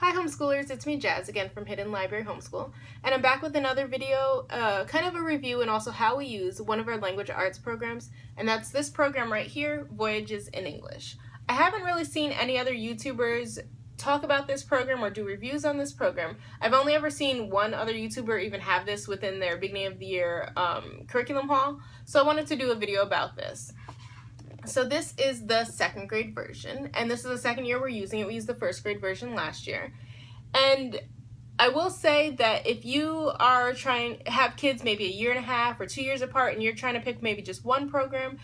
Hi homeschoolers, it's me Jazz again from Hidden Library Homeschool, and I'm back with another video, kind of a review and also how we use one of our language arts programs, and that's this program right here, Voyages in English. I haven't really seen any other YouTubers talk about this program or do reviews on this program. I've only ever seen one other YouTuber even have this within their beginning of the year curriculum haul, so I wanted to do a video about this. So this is the second grade version, and this is the second year we're using it. We used the first grade version last year. And I will say that if you are trying to have kids maybe a year and a half or 2 years apart and you're trying to pick maybe just one program,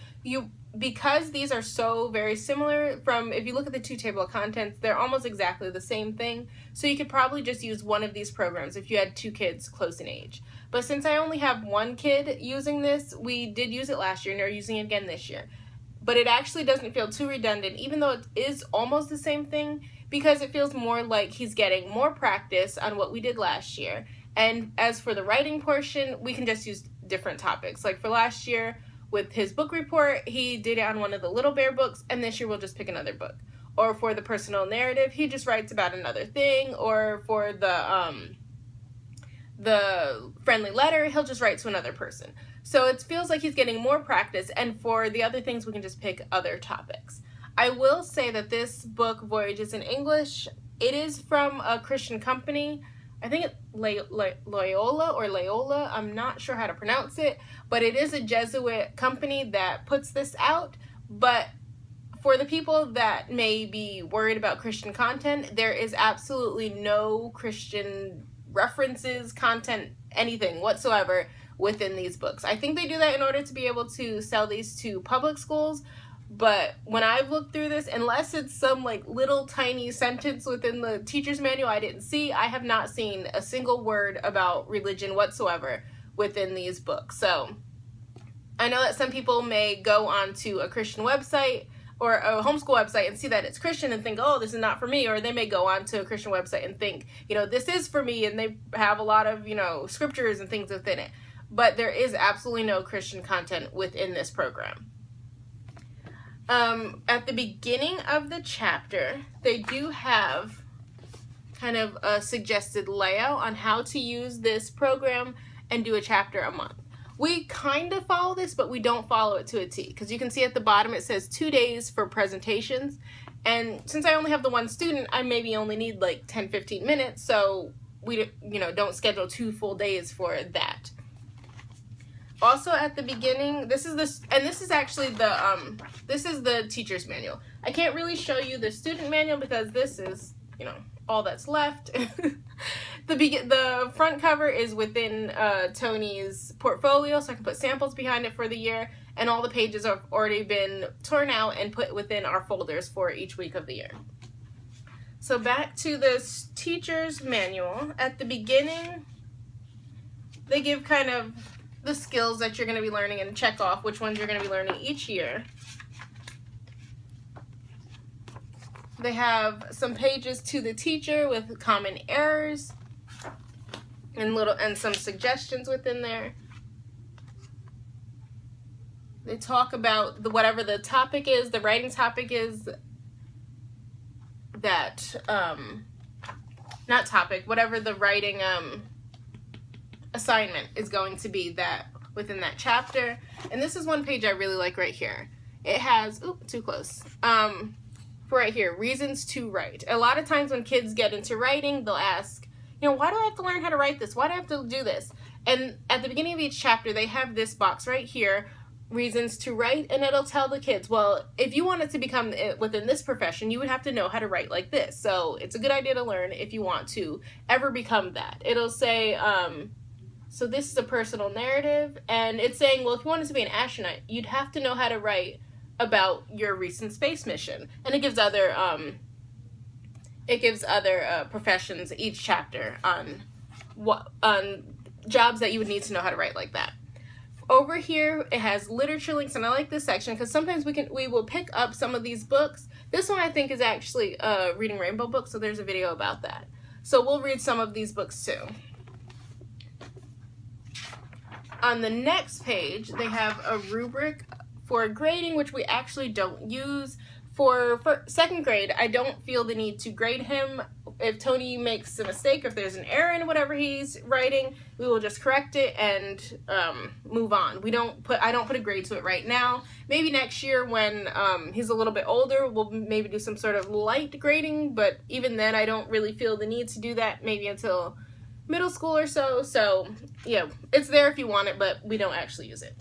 because these are so very similar, if you look at the two table of contents, they're almost exactly the same thing. So you could probably just use one of these programs if you had two kids close in age. But since I only have one kid using this, we did use it last year and are using it again this year. But it actually doesn't feel too redundant, even though it is almost the same thing, because it feels more like he's getting more practice on what we did last year. And as for the writing portion, we can just use different topics. Like for last year, with his book report, he did it on one of the Little Bear books, and this year we'll just pick another book. Or for the personal narrative, he just writes about another thing, or for the friendly letter, he'll just write to another person. So it feels like he's getting more practice, and for the other things, we can just pick other topics. I will say that this book, Voyages in English, it is from a Christian company. I think it's Loyola. I'm not sure how to pronounce it, but it is a Jesuit company that puts this out. But for the people that may be worried about Christian content, there is absolutely no Christian references, content, anything whatsoever within these books. I think they do that in order to be able to sell these to public schools, but when I've looked through this, unless it's some like little tiny sentence within the teacher's manual I didn't see, I have not seen a single word about religion whatsoever within these books. So I know that some people may go onto a Christian website or a homeschool website and see that it's Christian and think, oh, this is not for me. Or they may go onto a Christian website and think, this is for me, and they have a lot of, scriptures and things within it. But there is absolutely no Christian content within this program. At the beginning of the chapter, they do have kind of a suggested layout on how to use this program and do a chapter a month. We kind of follow this, but we don't follow it to a T, because you can see at the bottom it says 2 days for presentations, and since I only have the one student, I maybe only need like 10-15 minutes, so we don't schedule 2 full days for that. Also at the beginning, this is actually the teacher's manual. I can't really show you the student manual because this is, all that's left. The front cover is within Tony's portfolio, so I can put samples behind it for the year, and all the pages have already been torn out and put within our folders for each week of the year. So back to this teacher's manual. At the beginning, they give kind of the skills that you're going to be learning and check off which ones you're going to be learning each year. They have some pages to the teacher with common errors and some suggestions within there. They talk about whatever the topic is, the writing topic is, whatever the writing assignment is going to be that within that chapter. And this is one page I really like right here. It has, too close. For right here, reasons to write. A lot of times when kids get into writing, they'll ask, why do I have to learn how to write this? Why do I have to do this? And at the beginning of each chapter, they have this box right here, reasons to write, and it'll tell the kids, well, if you wanted to become within this profession, you would have to know how to write like this. So it's a good idea to learn if you want to ever become that. It'll say, so this is a personal narrative, and it's saying, well, if you wanted to be an astronaut, you'd have to know how to write about your recent space mission. And it gives other professions each chapter on jobs that you would need to know how to write like that. Over here, it has literature links, and I like this section because sometimes we will pick up some of these books. This one I think is actually a Reading Rainbow book, so there's a video about that. So we'll read some of these books too. On the next page, they have a rubric for grading, which we actually don't use. For second grade, I don't feel the need to grade him. If Tony makes a mistake, if there's an error in whatever he's writing, we will just correct it and move on. I don't put a grade to it right now. Maybe next year when he's a little bit older, we'll maybe do some sort of light grading, but even then I don't really feel the need to do that maybe until middle school or so. So yeah, it's there if you want it, but we don't actually use it.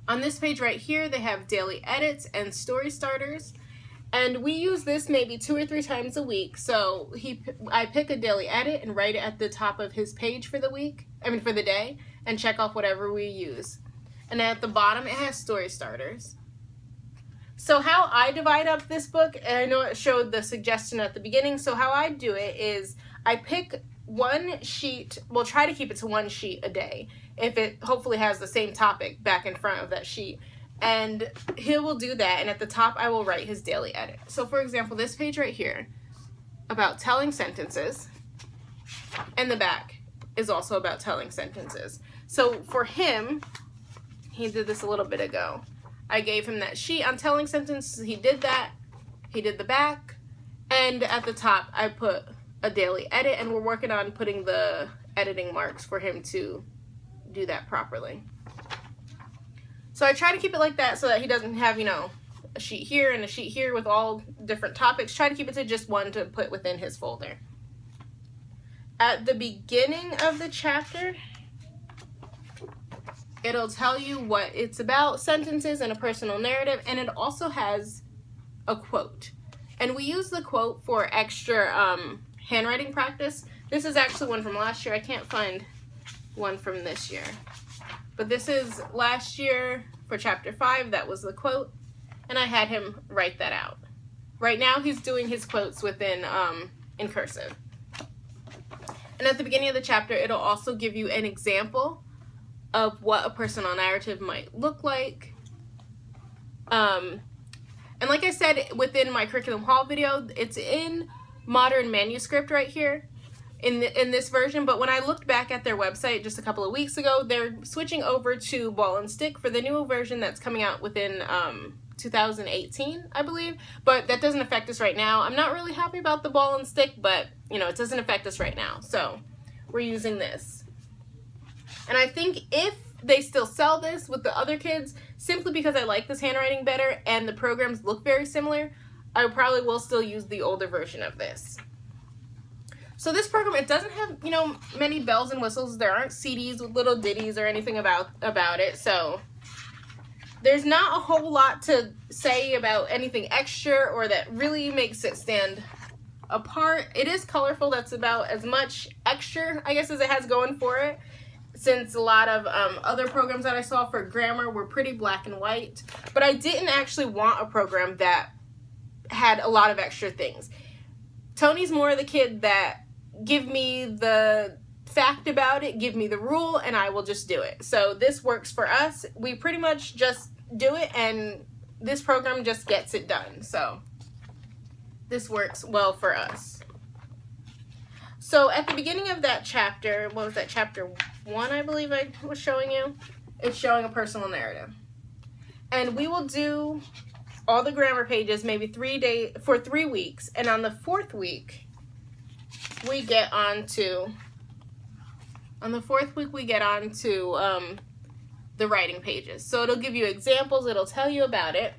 On this page right here, they have daily edits and story starters. And we use this maybe 2 or 3 times a week. So I pick a daily edit and write it at the top of his page for the day, and check off whatever we use. And at the bottom, it has story starters. So how I divide up this book, and I know it showed the suggestion at the beginning, so how I do it is I pick one sheet, we'll try to keep it to 1 sheet a day, if it hopefully has the same topic back in front of that sheet. And he will do that, and at the top I will write his daily edit. So for example, this page right here, about telling sentences, and the back is also about telling sentences. So for him, he did this a little bit ago. I gave him that sheet on telling sentences, he did that, he did the back, and at the top I put a daily edit, and we're working on putting the editing marks for him to do that properly. So I try to keep it like that so that he doesn't have, a sheet here and a sheet here with all different topics. Try to keep it to just one to put within his folder. At the beginning of the chapter, it'll tell you what it's about, sentences and a personal narrative, and it also has a quote. And we use the quote for extra handwriting practice. This is actually one from last year. I can't find one from this year. But this is last year for chapter 5. That was the quote. And I had him write that out. Right now he's doing his quotes within in cursive. And at the beginning of the chapter, it'll also give you an example of what a personal narrative might look like. And like I said, within my curriculum haul video, it's in modern manuscript right here in this version. But when I looked back at their website just a couple of weeks ago, they're switching over to ball and stick for the new version that's coming out within 2018, I believe. But that doesn't affect us right now. I'm not really happy about the ball and stick, but it doesn't affect us right now. So we're using this. And I think if they still sell this with the other kids, simply because I like this handwriting better and the programs look very similar, I probably will still use the older version of this. So this program, it doesn't have, many bells and whistles. There aren't CDs with little ditties or anything about it. So there's not a whole lot to say about anything extra or that really makes it stand apart. It is colorful. That's about as much extra, I guess, as it has going for it, since a lot of other programs that I saw for grammar were pretty black and white. But I didn't actually want a program that had a lot of extra things. Tony's more the kid that give me the fact about it, give me the rule, and I will just do it. So this works for us. We pretty much just do it, and this program just gets it done. So this works well for us. So at the beginning of that chapter, what was that, chapter 1, I believe I was showing you? It's showing a personal narrative. And we will do all the grammar pages maybe 3 weeks, and on the 4th week we get on to the writing pages. So it'll give you examples, it'll tell you about it.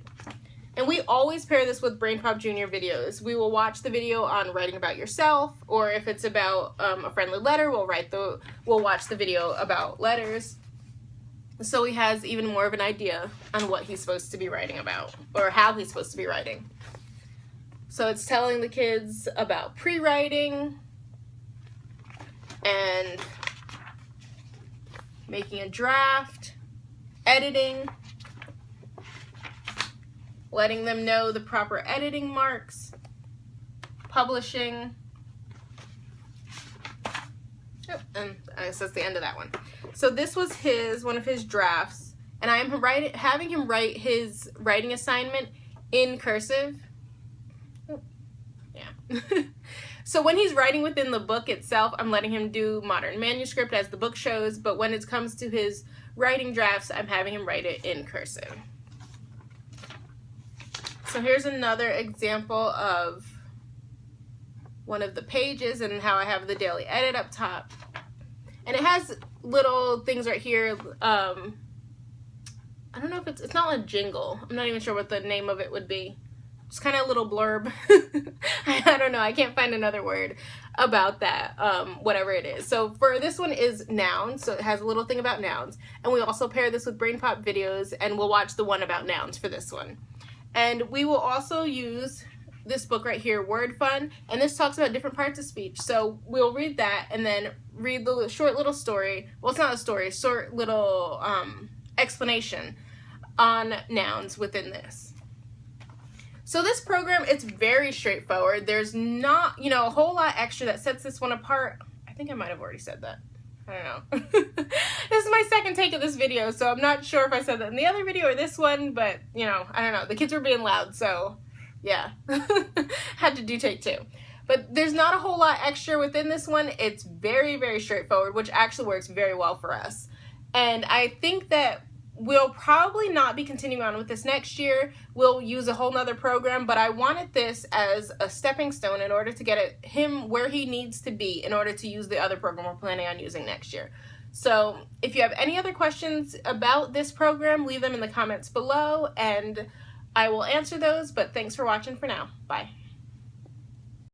And we always pair this with Brain Pop Junior videos. We will watch the video on writing about yourself, or if it's about a friendly letter, we'll watch the video about letters. So he has even more of an idea on what he's supposed to be writing about, or how he's supposed to be writing. So it's telling the kids about pre-writing and making a draft, editing, letting them know the proper editing marks, publishing. Oh, and I guess that's the end of that one. So this was one of his drafts, and I'm having him write his writing assignment in cursive. Oh, yeah. So when he's writing within the book itself, I'm letting him do modern manuscript as the book shows, but when it comes to his writing drafts, I'm having him write it in cursive. So here's another example of one of the pages and how I have the daily edit up top. And it has little things right here. I don't know if it's not a jingle. I'm not even sure what the name of it would be. Just kind of a little blurb. I don't know. I can't find another word about that, whatever it is. So for this one is nouns. So it has a little thing about nouns. And we also pair this with Brain Pop videos, and we'll watch the one about nouns for this one. And we will also use this book right here, Word Fun, and this talks about different parts of speech. So we'll read that and then read the short little story. Well, it's not a story, short little explanation on nouns within this. So this program, it's very straightforward. There's not, a whole lot extra that sets this one apart. I think I might have already said that. I don't know. This is my second take of this video, so I'm not sure if I said that in the other video or this one, but, I don't know. The kids were being loud, so yeah. Had to do take two. But there's not a whole lot extra within this one. It's very, very straightforward, which actually works very well for us. And I think that we'll probably not be continuing on with this next year. We'll use a whole nother program, but I wanted this as a stepping stone in order to get him where he needs to be in order to use the other program we're planning on using next year. So if you have any other questions about this program, leave them in the comments below and I will answer those, but thanks for watching for now. Bye.